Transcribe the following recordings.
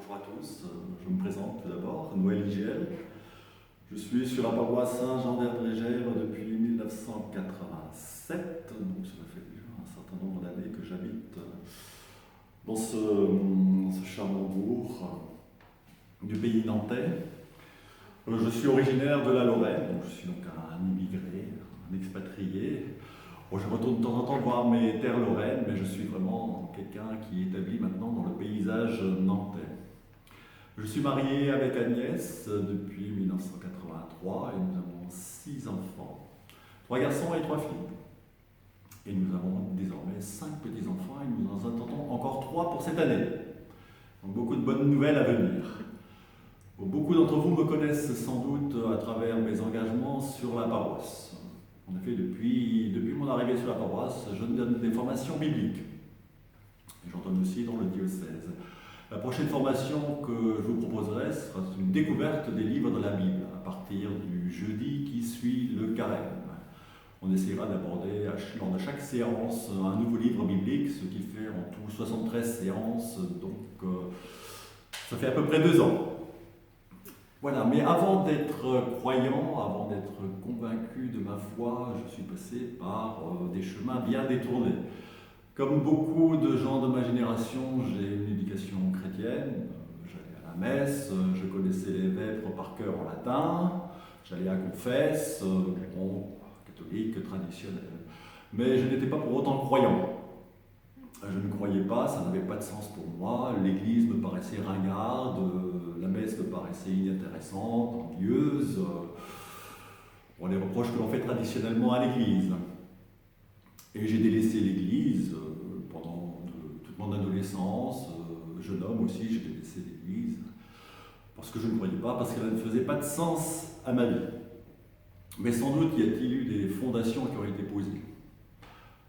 bonjour à tous. Je me présente tout d'abord, Noël IGL. Je suis sur la paroisse Saint-Jean-d'Erdrégère depuis 1987, donc ça fait déjà un certain nombre d'années que j'habite dans ce charmant bourg du pays nantais. Je suis originaire de la Lorraine, donc je suis donc un immigré, un expatrié. Bon, je retourne de temps en temps voir mes terres lorraines, mais je suis vraiment quelqu'un qui est établi maintenant dans le paysage nantais. Je suis marié avec Agnès depuis 1983 et nous avons 6 enfants, 3 garçons et 3 filles. Et nous avons désormais 5 petits-enfants et nous en attendons encore 3 pour cette année. Donc beaucoup de bonnes nouvelles à venir. Beaucoup d'entre vous me connaissent sans doute à travers mes engagements sur la paroisse. En effet, depuis mon arrivée sur la paroisse, je donne des formations bibliques. Et j'en donne aussi dans le diocèse. La prochaine formation que je vous proposerai sera une découverte des livres de la Bible, à partir du jeudi qui suit le carême. On essaiera d'aborder lors de chaque séance un nouveau livre biblique, ce qui fait en tout 73 séances, donc ça fait à peu près 2 ans. Voilà, mais avant d'être croyant, avant d'être convaincu de ma foi, je suis passé par des chemins bien détournés. Comme beaucoup de gens de ma génération, j'ai une éducation chrétienne, j'allais à la messe, je connaissais les vêpres par cœur en latin, j'allais à confesse, catholique, traditionnel. Mais je n'étais pas pour autant croyant. Je ne croyais pas, ça n'avait pas de sens pour moi, l'église me paraissait ringarde, la messe me paraissait inintéressante, ennuyeuse, les reproches que l'on fait traditionnellement à l'église. Et j'ai délaissé l'église pendant toute mon adolescence, jeune homme aussi, j'ai délaissé l'église, parce que je ne croyais pas, parce qu'elle ne faisait pas de sens à ma vie. Mais sans doute y a-t-il eu des fondations qui ont été posées.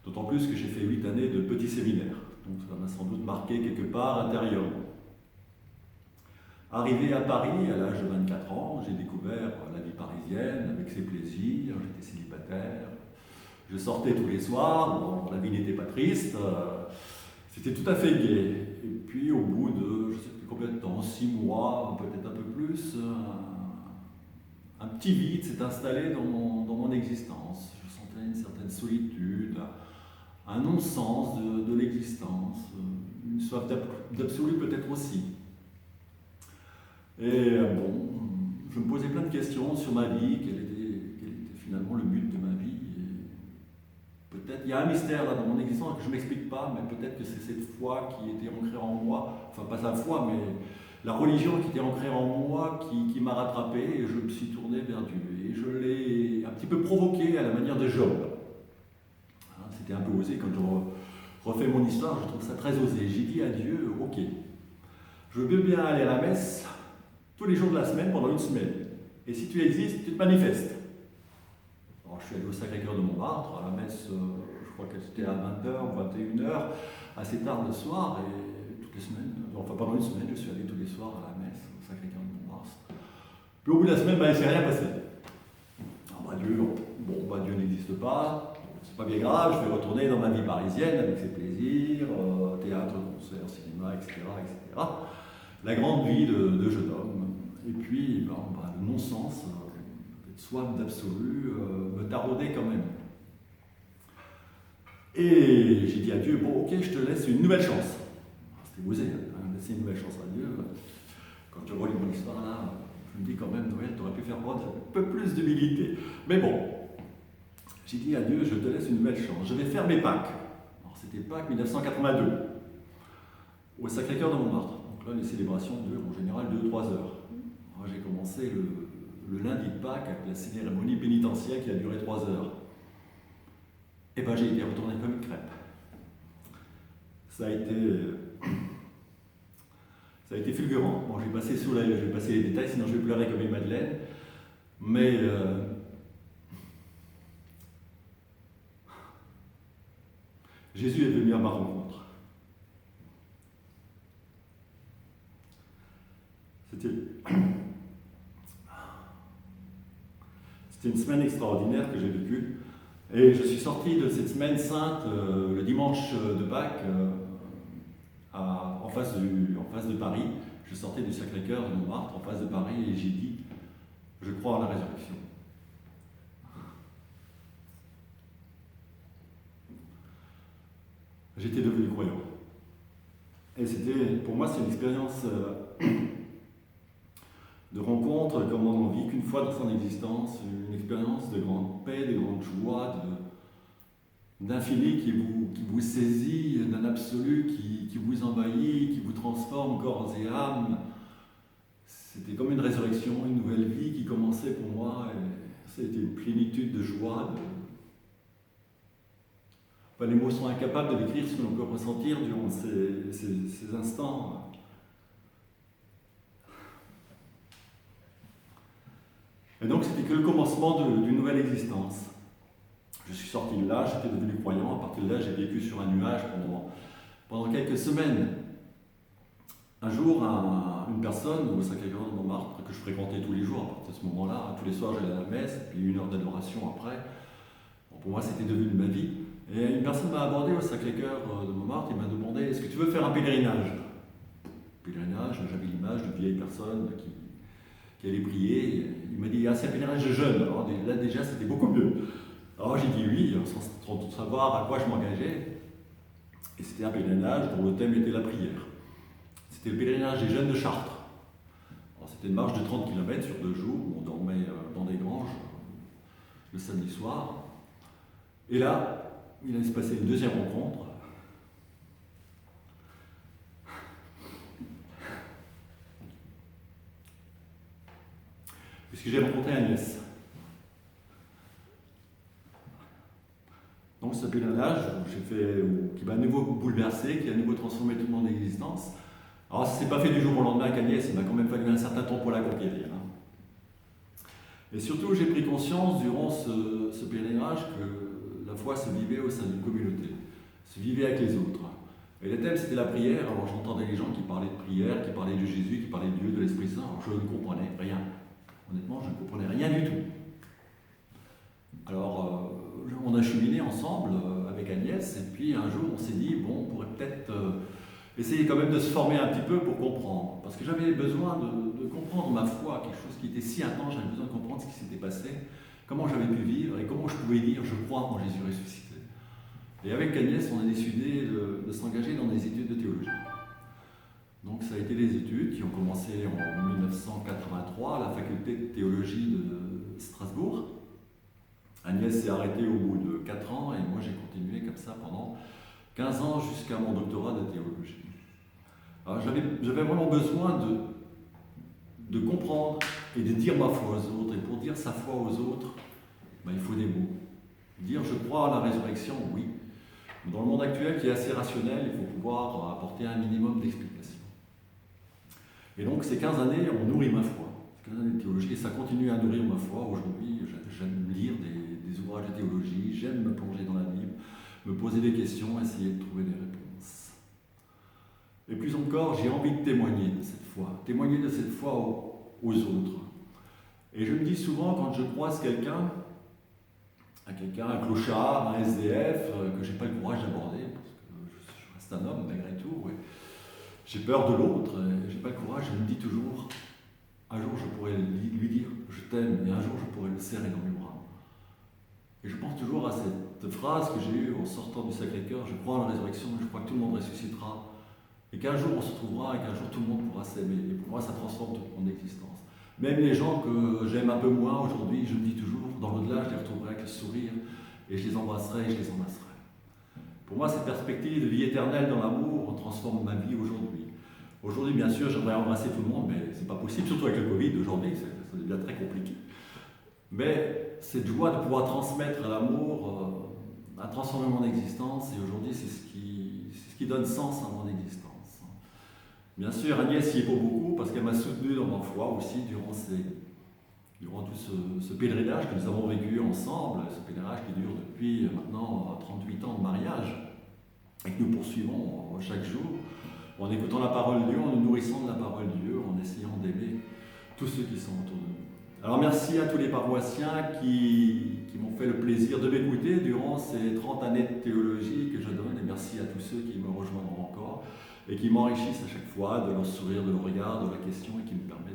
D'autant plus que j'ai fait 8 années de petit séminaire, donc ça m'a sans doute marqué quelque part intérieurement. Arrivé à Paris, à l'âge de 24 ans, j'ai découvert la vie parisienne avec ses plaisirs, j'étais célibataire, je sortais tous les soirs, bon, la vie n'était pas triste, c'était tout à fait gai. Et puis au bout de, je ne sais plus combien de temps, 6 mois, peut-être un peu plus, un petit vide s'est installé dans mon existence. Je sentais une certaine solitude, un non-sens de l'existence, une soif d'absolu peut-être aussi. Et bon, je me posais plein de questions sur ma vie, quel était finalement le but de ma vie. Et peut-être, il y a un mystère là dans mon existence que je ne m'explique pas, mais peut-être que c'est cette foi qui était ancrée en moi, enfin pas sa foi, mais la religion qui était ancrée en moi, qui m'a rattrapé, et je me suis tourné vers Dieu. Et je l'ai un petit peu provoqué à la manière de Job. C'était un peu osé, quand je refais mon histoire, je trouve ça très osé. J'ai dit à Dieu, ok, je veux bien aller à la messe tous les jours de la semaine pendant 1 semaine. Et si tu existes, tu te manifestes. Alors je suis allé au Sacré-Cœur de Montmartre, à la messe, je crois qu'elle était à 20h ou 21h, assez tard le soir, et toutes les semaines, enfin pendant 1 semaine, je suis allé tous les soirs à la messe au Sacré-Cœur de Montmartre. Puis au bout de la semaine, il ne s'est rien passé. Dieu n'existe pas, c'est pas bien grave, je vais retourner dans ma vie parisienne avec ses plaisirs, théâtre, concert, cinéma, etc., etc. La grande vie de jeune homme. Et puis, le non-sens, cette soif d'absolu, me taraudait quand même. Et j'ai dit à Dieu, bon ok, je te laisse une nouvelle chance. C'était osé, laisser une nouvelle chance à Dieu. Quand je relis mon histoire là, je me dis quand même, Noël, tu aurais pu faire preuve un peu plus d'humilité. Mais bon, j'ai dit à Dieu, je te laisse une nouvelle chance. Je vais faire mes Pâques. Alors c'était Pâques 1982, au Sacré-Cœur de Montmartre. Donc là, les célébrations durent en général 2-3 heures. Moi, j'ai commencé le lundi de Pâques avec la cérémonie pénitentiaire qui a duré 3 heures. Et ben j'ai été retourné comme une crêpe. Ça a été fulgurant. Bon, je vais passer les détails, sinon je vais pleurer comme une madeleine. Mais Jésus est venu à ma rencontre. C'était une semaine extraordinaire que j'ai vécue. Et je suis sorti de cette semaine sainte le dimanche de Pâques en face de Paris. Je sortais du Sacré-Cœur de Montmartre, en face de Paris, et j'ai dit, je crois en la résurrection. J'étais devenu croyant. Et pour moi, c'est une expérience de rencontre comme on n'en vit qu'une fois dans son existence, une expérience de grande paix, de grande joie, d'infini qui vous saisit, d'un absolu qui vous envahit, qui vous transforme corps et âme. C'était comme une résurrection, une nouvelle vie qui commençait pour moi, et ça a été une plénitude de joie. Les mots sont incapables de décrire ce que l'on peut ressentir durant ces instants. Et donc c'était que le commencement d'une nouvelle existence. Je suis sorti de là, j'étais devenu croyant, à partir de là j'ai vécu sur un nuage pendant quelques semaines. Un jour, une personne au Sacré-Cœur de Montmartre, que je fréquentais tous les jours à partir de ce moment-là, tous les soirs j'allais à la messe, et puis 1 heure d'adoration après. Pour moi c'était devenu ma vie. Et une personne m'a abordé au Sacré-Cœur de Montmartre, il m'a demandé « Est-ce que tu veux faire un pèlerinage ?» Pèlerinage, j'avais l'image d'une vieille personne qui allait prier. Il m'a dit « Ah, c'est un pèlerinage de jeunes !» Alors là déjà c'était beaucoup mieux. Alors j'ai dit oui, sans savoir à quoi je m'engageais. Et c'était un pèlerinage dont le thème était la prière. C'était le pèlerinage des jeunes de Chartres. C'était une marche de 30 km sur 2 jours, où on dormait dans des granges le samedi soir. Et là, il allait se passer une deuxième rencontre. Puisque j'ai rencontré Agnès. Donc ce pèlerinage qui m'a à nouveau bouleversé, qui a à nouveau transformé tout mon existence. Alors ça ne s'est pas fait du jour au lendemain qu'Agnès, il m'a quand même fallu un certain temps pour la conquérir. Et surtout, j'ai pris conscience durant ce pèlerinage que la foi se vivait au sein d'une communauté, se vivait avec les autres. Et le thème c'était la prière, alors j'entendais les gens qui parlaient de prière, qui parlaient de Jésus, qui parlaient de Dieu, de l'Esprit Saint, alors je ne comprenais rien. Honnêtement, je ne comprenais rien du tout. Alors, on a cheminé ensemble avec Agnès, et puis un jour on s'est dit, bon, on pourrait peut-être essayer quand même de se former un petit peu pour comprendre. Parce que j'avais besoin de comprendre ma foi, quelque chose qui était si intense, j'avais besoin de comprendre ce qui s'était passé, comment j'avais pu vivre, et comment je pouvais dire, je crois en Jésus ressuscité. Et avec Agnès, on a décidé de s'engager dans des études de théologie. Donc ça a été des études qui ont commencé en 1983 à la faculté de théologie de Strasbourg. Agnès s'est arrêtée au bout de 4 ans et moi j'ai continué comme ça pendant 15 ans jusqu'à mon doctorat de théologie. Alors j'avais vraiment besoin de comprendre et de dire ma foi aux autres. Et pour dire sa foi aux autres, il faut des mots. Dire je crois à la résurrection, oui. Mais dans le monde actuel qui est assez rationnel, il faut pouvoir apporter un minimum d'explications. Et donc ces 15 années ont nourri ma foi. Ces 15 années de théologie, et ça continue à nourrir ma foi. Aujourd'hui, j'aime lire des ouvrages de théologie, j'aime me plonger dans la Bible, me poser des questions, essayer de trouver des réponses. Et plus encore, j'ai envie de témoigner de cette foi aux autres. Et je me dis souvent, quand je croise quelqu'un, un clochard, un SDF, que je n'ai pas le courage d'aborder, parce que je reste un homme malgré tout, et j'ai peur de l'autre, et je n'ai pas le courage, je me dis toujours, un jour je pourrais lui dire je t'aime, et un jour je pourrais le serrer dans mes bras. Et je pense toujours à cette phrase que j'ai eue en sortant du Sacré-Cœur, je crois en la résurrection, je crois que tout le monde ressuscitera, et qu'un jour on se trouvera, et qu'un jour tout le monde pourra s'aimer. Et pour moi ça transforme toute mon existence. Même les gens que j'aime un peu moins aujourd'hui, je me dis toujours, dans l'au-delà, je les retrouverai avec le sourire, et je les embrasserai et je les embrasserai. Pour moi, cette perspective de vie éternelle dans l'amour transforme ma vie aujourd'hui. Aujourd'hui, bien sûr, j'aimerais embrasser tout le monde, mais c'est pas possible, surtout avec le Covid aujourd'hui, ça devient très compliqué. Mais cette joie de pouvoir transmettre l'amour a transformé mon existence, et aujourd'hui, c'est ce qui donne sens à mon existence. Bien sûr, Agnès y est pour beaucoup, parce qu'elle m'a soutenu dans ma foi aussi durant tout ce pèlerinage que nous avons vécu ensemble, ce pèlerinage qui dure depuis maintenant 38 ans de mariage, et que nous poursuivons chaque jour, en écoutant la parole de Dieu, en nous nourrissant de la parole de Dieu, en essayant d'aimer tous ceux qui sont autour de nous. Alors merci à tous les paroissiens qui m'ont fait le plaisir de m'écouter durant ces 30 années de théologie que je donne, et merci à tous ceux qui me rejoindront encore. et qui m'enrichissent à chaque fois de leur sourire, de leur regard, de la question et qui me permettent